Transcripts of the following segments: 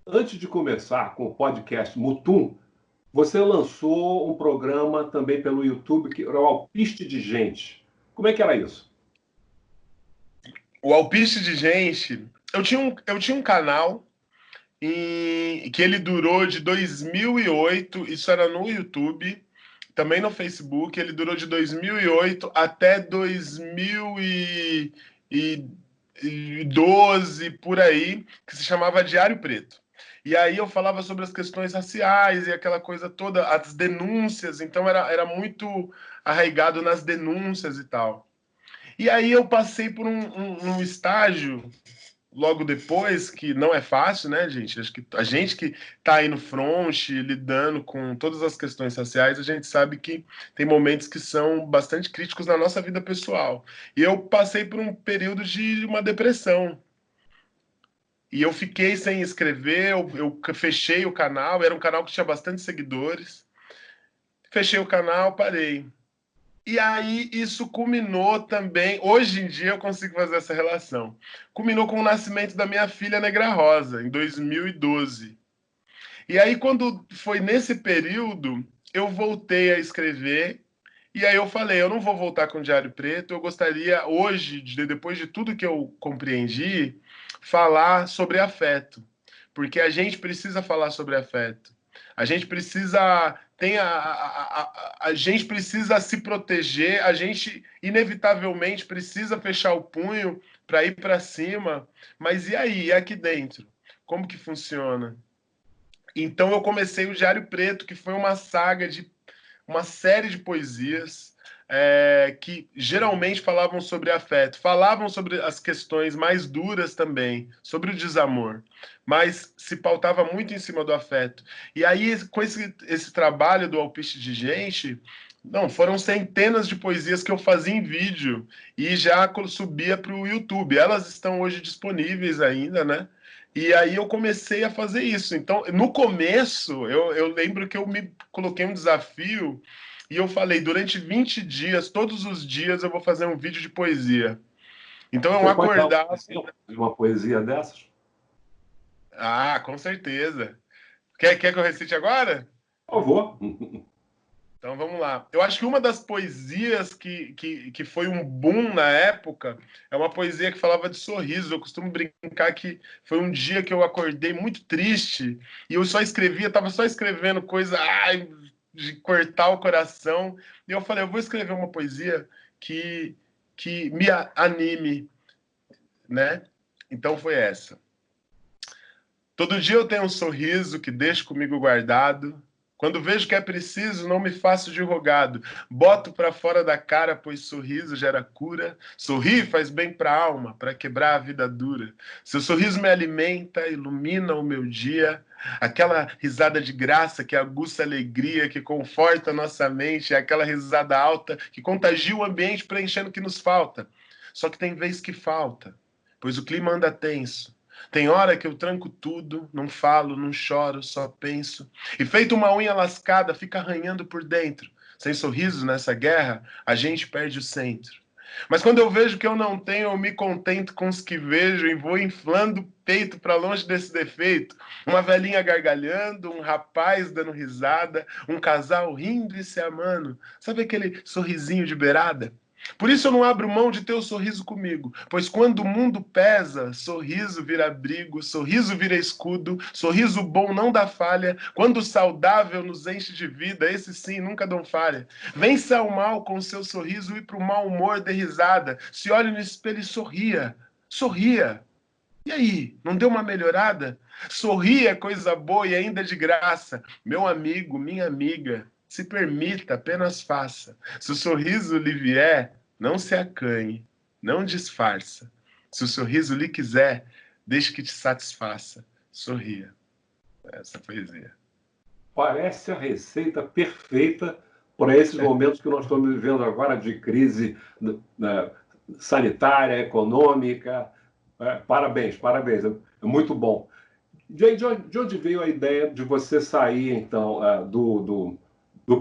Antes de começar com o podcast Mutum, você lançou um programa também pelo YouTube que era o Alpiste de Gente. Como é que era isso? O Alpiste de Gente, eu tinha um canal que ele durou de 2008, isso era no YouTube, também no Facebook, ele durou de 2008 até 2012, por aí, que se chamava Diário Preto. E aí eu falava sobre as questões raciais e aquela coisa toda, as denúncias, então era muito arraigado nas denúncias e tal. E aí eu passei por um estágio logo depois, que não é fácil, né, gente? Acho que a gente que está aí no front, lidando com todas as questões raciais, a gente sabe que tem momentos que são bastante críticos na nossa vida pessoal. E eu passei por um período de uma depressão. E eu fiquei sem escrever, eu fechei o canal, era um canal que tinha bastante seguidores. Fechei o canal, parei. E aí isso culminou também. Hoje em dia eu consigo fazer essa relação. Culminou com o nascimento da minha filha Negra Rosa, em 2012. E aí, quando foi nesse período, eu voltei a escrever. E aí eu falei, eu não vou voltar com o Diário Preto, eu gostaria hoje, depois de tudo que eu compreendi, falar sobre afeto. Porque a gente precisa falar sobre afeto. A gente precisa a gente precisa se proteger, a gente inevitavelmente precisa fechar o punho para ir para cima. Mas e aí, e aqui dentro? Como que funciona? Então eu comecei o Diário Preto, que foi uma saga de uma série de poesias que geralmente falavam sobre afeto, falavam sobre as questões mais duras também, sobre o desamor, mas se pautava muito em cima do afeto. E aí, com esse trabalho do Alpiste de Gente, não, foram centenas de poesias que eu fazia em vídeo e já subia para o YouTube. Elas estão hoje disponíveis ainda, né? E aí eu comecei a fazer isso. Então, no começo, eu lembro que eu me coloquei um desafio e eu falei, durante 20 dias, todos os dias, eu vou fazer um vídeo de poesia. Então eu Você pode dar um acordava. exemplo de uma poesia dessas? Ah, com certeza. Quer que eu recite agora? Por favor. Então vamos lá. Eu acho que uma das poesias que foi um boom na época é uma poesia que falava de sorriso. Eu costumo brincar que foi um dia que eu acordei muito triste e eu só escrevia, estava só escrevendo coisa de cortar o coração. E eu falei, eu vou escrever uma poesia que, que me anime, né? Então foi essa. Todo dia eu tenho um sorriso que deixo comigo guardado. Quando vejo que é preciso, não me faço de rogado. Boto para fora da cara, pois sorriso gera cura. Sorrir faz bem para a alma, para quebrar a vida dura. Seu sorriso me alimenta, ilumina o meu dia. Aquela risada de graça que aguça a alegria, que conforta a nossa mente. É aquela risada alta que contagia o ambiente, preenchendo o que nos falta. Só que tem vez que falta, pois o clima anda tenso. Tem hora que eu tranco tudo, não falo, não choro, só penso. E feito uma unha lascada, fica arranhando por dentro. Sem sorrisos nessa guerra, a gente perde o centro. Mas quando eu vejo que eu não tenho, eu me contento com os que vejo e vou inflando o peito para longe desse defeito. Uma velhinha gargalhando, um rapaz dando risada, um casal rindo e se amando. Sabe aquele sorrisinho de beirada? Por isso eu não abro mão de ter o sorriso comigo, pois quando o mundo pesa, sorriso vira abrigo, sorriso vira escudo, sorriso bom não dá falha, quando o saudável nos enche de vida, esse sim nunca dão falha. Vença o mal com o seu sorriso e pro mau humor dê risada, se olhe no espelho e sorria, sorria. E aí, não deu uma melhorada? Sorria, coisa boa e ainda de graça. Meu amigo, minha amiga, se permita, apenas faça. Se o sorriso lhe vier, não se acanhe, não disfarça. Se o sorriso lhe quiser, deixe que te satisfaça. Sorria. Essa poesia. Parece a receita perfeita para esses momentos que nós estamos vivendo agora de crise sanitária, econômica. Parabéns, parabéns. É muito bom. De onde veio a ideia de você sair, então, do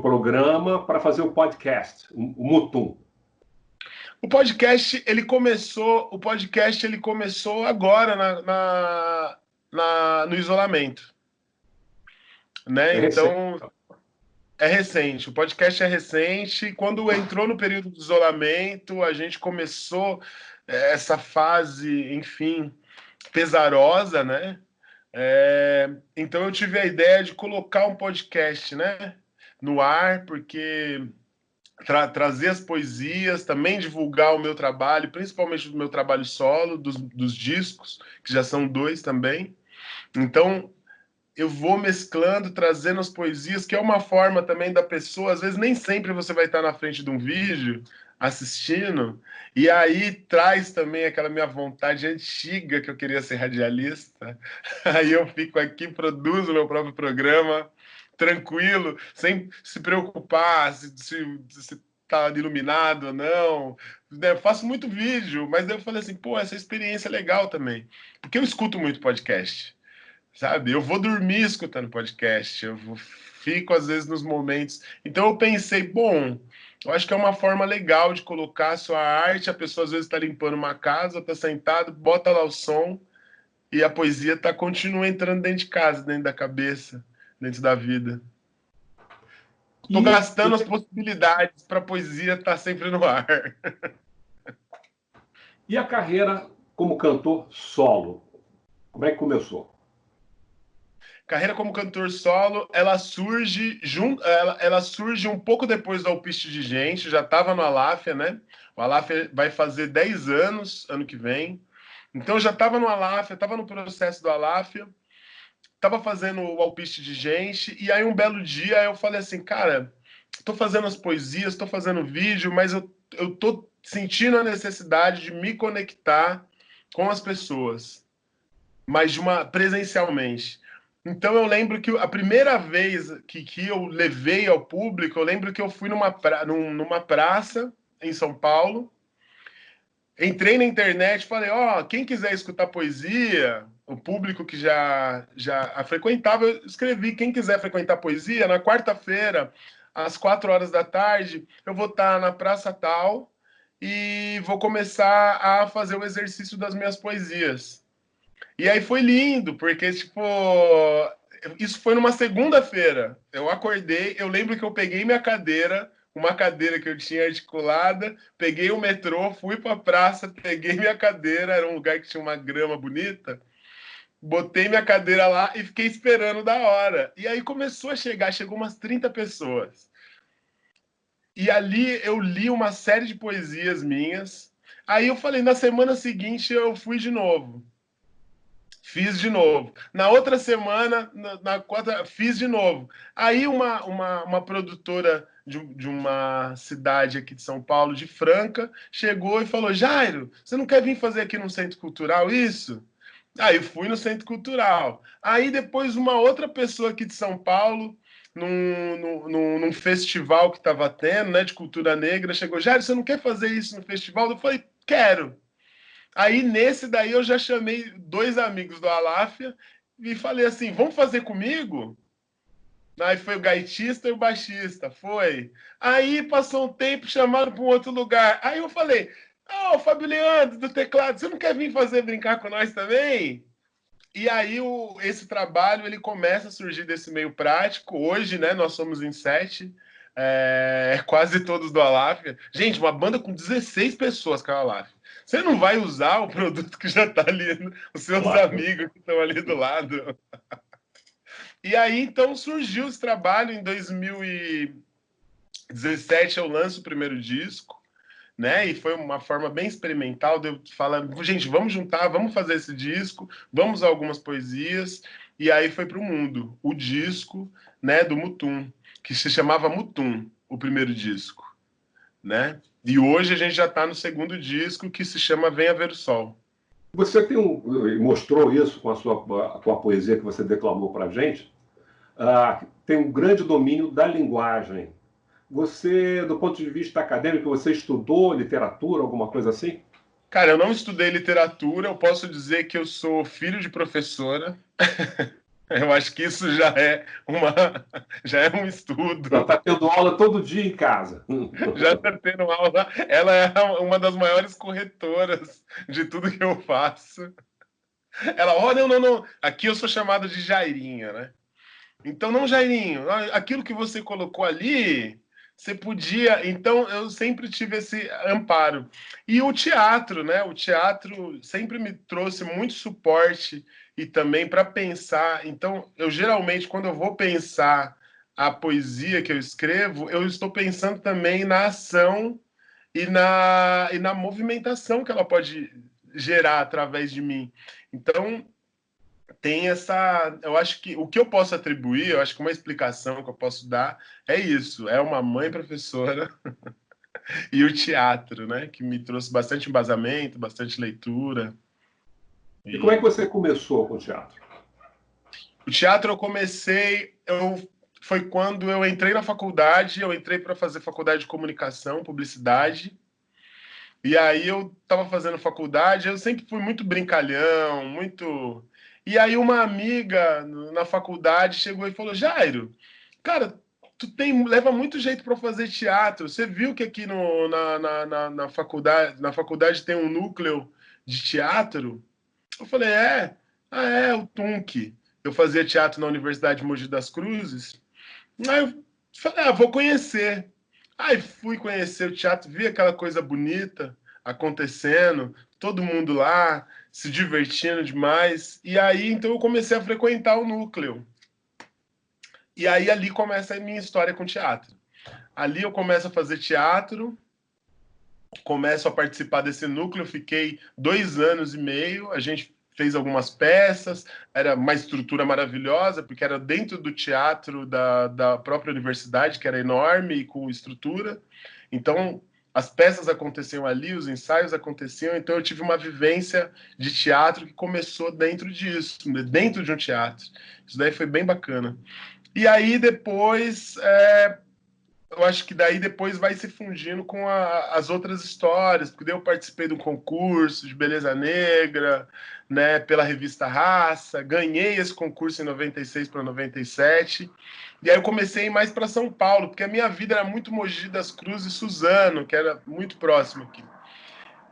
programa para fazer o podcast, o Mutum? O podcast ele começou agora no isolamento, né? É Então, recente. é recente, o podcast é recente. Quando entrou no período de isolamento, a gente começou essa fase, enfim, pesarosa, né? Então eu tive a ideia de colocar um podcast, né, no ar, porque trazer as poesias, também divulgar o meu trabalho, principalmente do meu trabalho solo, dos discos, que já são 2 também. Então eu vou mesclando, trazendo as poesias, que é uma forma também da pessoa, às vezes nem sempre você vai estar na frente de um vídeo assistindo, e aí traz também aquela minha vontade antiga que eu queria ser radialista. Aí eu fico aqui, produzo meu próprio programa, tranquilo, sem se preocupar se tá iluminado ou não. Eu faço muito vídeo, mas daí eu falei assim, pô, essa experiência é legal também. Porque eu escuto muito podcast, sabe? Eu vou dormir escutando podcast, fico às vezes nos momentos. Então eu pensei, bom, eu acho que é uma forma legal de colocar a sua arte. A pessoa às vezes está limpando uma casa, está sentado, bota lá o som e a poesia continua entrando dentro de casa, dentro da cabeça, dentro da vida. Estou E, gastando as possibilidades para a poesia estar sempre no ar. e a carreira como cantor solo? Como é que começou? Carreira como cantor solo, ela surge ela surge um pouco depois do Alpiste de Gente, já estava no Aláfia, né? O Aláfia vai fazer 10 anos ano que vem. Então eu já estava no Aláfia, estava no processo do Aláfia, estava fazendo o Alpiste de Gente, e aí um belo dia eu falei assim, cara, estou fazendo as poesias, estou fazendo vídeo, mas eu tô sentindo a necessidade de me conectar com as pessoas, mas presencialmente. Então eu lembro que a primeira vez que eu levei ao público, eu lembro que eu fui numa praça em São Paulo, entrei na internet, falei, ó, quem quiser escutar poesia, o público que já a frequentava, eu escrevi, quem quiser frequentar poesia, na quarta-feira, às 4 horas da tarde, eu vou estar na praça tal e vou começar a fazer o exercício das minhas poesias. E aí foi lindo, porque, tipo, isso foi numa segunda-feira. Eu acordei, eu lembro que eu peguei minha cadeira, uma cadeira que eu tinha articulada, peguei o metrô, fui pra praça, peguei minha cadeira, era um lugar que tinha uma grama bonita, botei minha cadeira lá e fiquei esperando da hora. E aí começou a chegar, chegou umas 30 pessoas. E ali eu li uma série de poesias minhas. Aí eu falei, na semana seguinte eu fui de novo. Fiz de novo. Na outra semana, na quarta, fiz de novo. Aí uma produtora de uma cidade aqui de São Paulo, de Franca, chegou e falou: Jairo, você não quer vir fazer aqui no Centro Cultural isso? Aí eu fui no Centro Cultural. Aí depois uma outra pessoa aqui de São Paulo, num festival que estava tendo, né, de cultura negra, chegou: Jairo, você não quer fazer isso no festival? Eu falei: quero. Aí nesse daí eu já chamei 2 amigos do Aláfia e falei assim: vamos fazer comigo? Aí foi o gaitista e o baixista, foi. Aí passou um tempo, chamaram para um outro lugar. Aí eu falei: ô, Fábio Leandro do teclado, você não quer vir fazer brincar com nós também? E aí esse trabalho ele começa a surgir desse meio prático. Hoje, né, nós somos em 7, quase todos do Aláfia. Gente, uma banda com 16 pessoas com a Aláfia. Você não vai usar o produto que já está ali, os seus Claro. amigos que estão ali do lado. E aí, então, surgiu esse trabalho. Em 2017, eu lanço o primeiro disco, né? E foi uma forma bem experimental de eu falar, gente, vamos juntar, vamos fazer esse disco, vamos a algumas poesias. E aí foi para o mundo o disco, né, do Mutum, que se chamava Mutum, o primeiro disco, né? E hoje a gente já está no segundo disco, que se chama Venha Ver o Sol. Você mostrou isso com com a poesia que você declamou para a gente, tem um grande domínio da linguagem. Você, do ponto de vista acadêmico, você estudou literatura, alguma coisa assim? Cara, eu não estudei literatura, eu posso dizer que eu sou filho de professora. Eu acho que isso já é um Já estudo. está tendo aula todo dia em casa. Já está tendo aula. Ela é uma das maiores corretoras de tudo que eu faço. Ela, ó, não, não, não. Aqui eu sou chamado de Jairinho, né? Então, não, Jairinho, aquilo que você colocou ali, você podia. Então, eu sempre tive esse amparo. E o teatro, né? O teatro sempre me trouxe muito suporte e também para pensar. Então, eu geralmente, quando eu vou pensar a poesia que eu escrevo, eu estou pensando também na ação e na movimentação que ela pode gerar através de mim. Então, tem essa. Eu acho que o que eu posso atribuir, eu acho que uma explicação que eu posso dar é isso: é uma mãe professora e o teatro, né? Que me trouxe bastante embasamento, bastante leitura. E como é que E você começou com o teatro? o teatro eu comecei. Foi quando eu entrei na faculdade, eu entrei para fazer faculdade de comunicação, publicidade. E aí eu estava fazendo faculdade, eu sempre fui muito brincalhão, muito. E aí uma amiga na faculdade chegou e falou: Jairo, cara, leva muito jeito para fazer teatro. Você viu que aqui na faculdade tem um núcleo de teatro? Eu falei, o Tunc. Eu fazia teatro na Universidade de Mogi das Cruzes. Aí eu falei, vou conhecer. Aí fui conhecer o teatro, vi aquela coisa bonita acontecendo, todo mundo lá, se divertindo demais. E aí, então, eu comecei a frequentar o núcleo. E aí, ali começa a minha história com teatro. Ali eu começo a fazer teatro, começo a participar desse núcleo, fiquei 2 anos e meio, a gente fez algumas peças, era uma estrutura maravilhosa, porque era dentro do teatro da própria universidade, que era enorme e com estrutura. Então, as peças aconteciam ali, os ensaios aconteciam, então eu tive uma vivência de teatro que começou dentro disso, dentro de um teatro. Isso daí foi bem bacana. E aí, depois, eu acho que daí depois vai se fundindo com as outras histórias, porque daí eu participei de um concurso de beleza negra, né, pela revista Raça, ganhei esse concurso em 96 para 97, e aí eu comecei a ir mais para São Paulo, porque a minha vida era muito Mogi das Cruzes e Suzano, que era muito próximo aqui.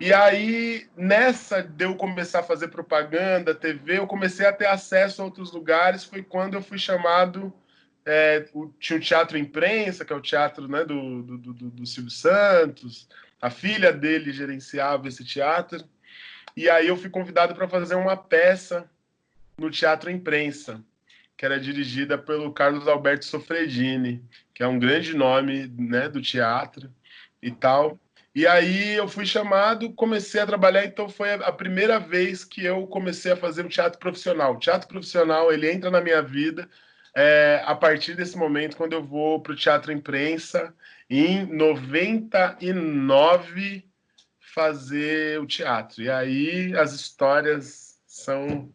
E aí, nessa de eu começar a fazer propaganda, TV, eu comecei a ter acesso a outros lugares, foi quando eu fui chamado tinha o Teatro Imprensa, que é o teatro, né, do Silvio Santos. A filha dele gerenciava esse teatro. E aí eu fui convidado para fazer uma peça no Teatro Imprensa, que era dirigida pelo Carlos Alberto Sofredini, que é um grande nome, né, do teatro e tal. E aí eu fui chamado, comecei a trabalhar, então foi a primeira vez que eu comecei a fazer um teatro profissional. O teatro profissional, ele entra na minha vida a partir desse momento, quando eu vou para o Teatro Imprensa, em 99, fazer o teatro. E aí as histórias são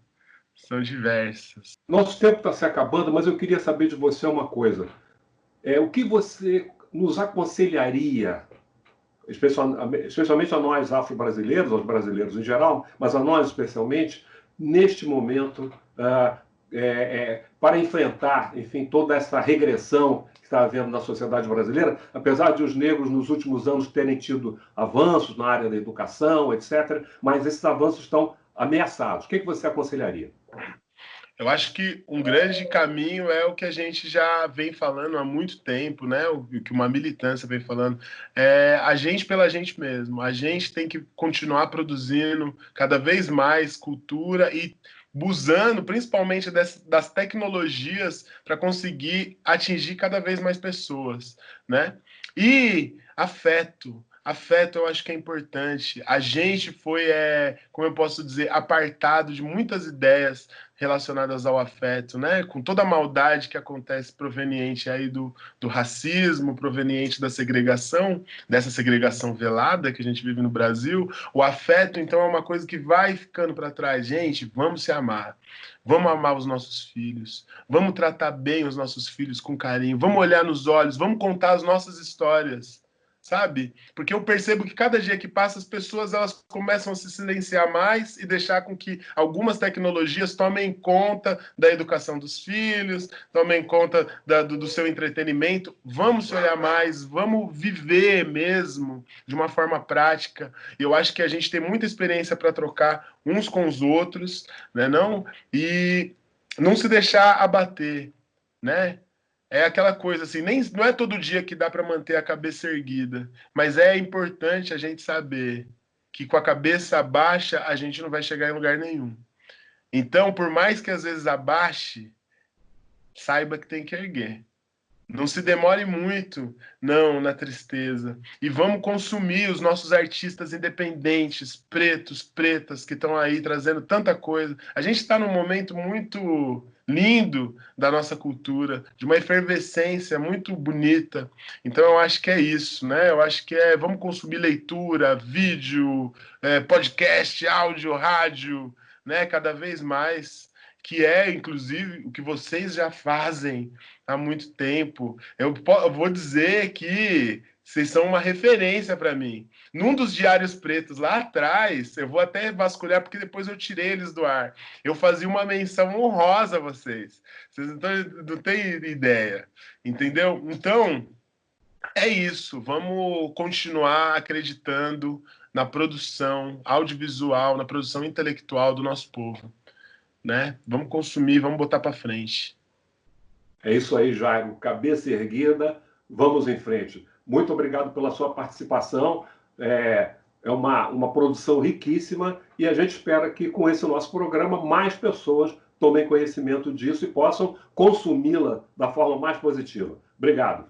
diversas. Nosso tempo está se acabando, mas eu queria saber de você uma coisa. O que você nos aconselharia, especialmente a nós afro-brasileiros, aos brasileiros em geral, mas a nós especialmente, neste momento, para enfrentar, enfim, toda essa regressão que está havendo na sociedade brasileira, apesar de os negros nos últimos anos terem tido avanços na área da educação, etc., mas esses avanços estão ameaçados. O que você aconselharia? Eu acho que um grande caminho é o que a gente já vem falando há muito tempo, né? O que uma militância vem falando. É a gente pela gente mesmo. A gente tem que continuar produzindo cada vez mais cultura e usando principalmente das tecnologias para conseguir atingir cada vez mais pessoas, né? E afeto. Afeto eu acho que é importante. A gente foi, como eu posso dizer, apartado de muitas ideias relacionadas ao afeto, né? Com toda a maldade que acontece proveniente aí do racismo, proveniente da segregação, dessa segregação velada que a gente vive no Brasil, o afeto, então, é uma coisa que vai ficando para trás. Gente, vamos se amar. Vamos amar os nossos filhos. Vamos tratar bem os nossos filhos com carinho. Vamos olhar nos olhos. Vamos contar as nossas histórias. sabe? Porque eu percebo que cada dia que passa, as pessoas elas começam a se silenciar mais e deixar com que algumas tecnologias tomem conta da educação dos filhos, tomem conta do seu entretenimento. Vamos se olhar mais, vamos viver mesmo de uma forma prática. E eu acho que a gente tem muita experiência para trocar uns com os outros, né, não? E não se deixar abater, né? É aquela coisa assim, não é todo dia que dá para manter a cabeça erguida, mas é importante a gente saber que com a cabeça baixa a gente não vai chegar em lugar nenhum. Então, por mais que às vezes abaixe, saiba que tem que erguer. Não se demore muito, não, na tristeza. E vamos consumir os nossos artistas independentes, pretos, pretas, que estão aí trazendo tanta coisa. A gente está num momento muito lindo da nossa cultura, de uma efervescência muito bonita. Então, eu acho que é isso, né? Eu acho que vamos consumir leitura, vídeo, podcast, áudio, rádio, né? Cada vez mais, que é, inclusive, o que vocês já fazem há muito tempo. Eu vou dizer que vocês são uma referência para mim. Num dos diários pretos lá atrás, eu vou até vasculhar, porque depois eu tirei eles do ar. Eu fazia uma menção honrosa a vocês. Vocês não têm ideia, entendeu? Então, é isso. Vamos continuar acreditando na produção audiovisual, na produção intelectual do nosso povo, né? Vamos consumir, vamos botar para frente. É isso aí, Jairo. Cabeça erguida, vamos em frente. Muito obrigado pela sua participação. É uma produção riquíssima e a gente espera que com esse nosso programa mais pessoas tomem conhecimento disso e possam consumi-la da forma mais positiva. Obrigado.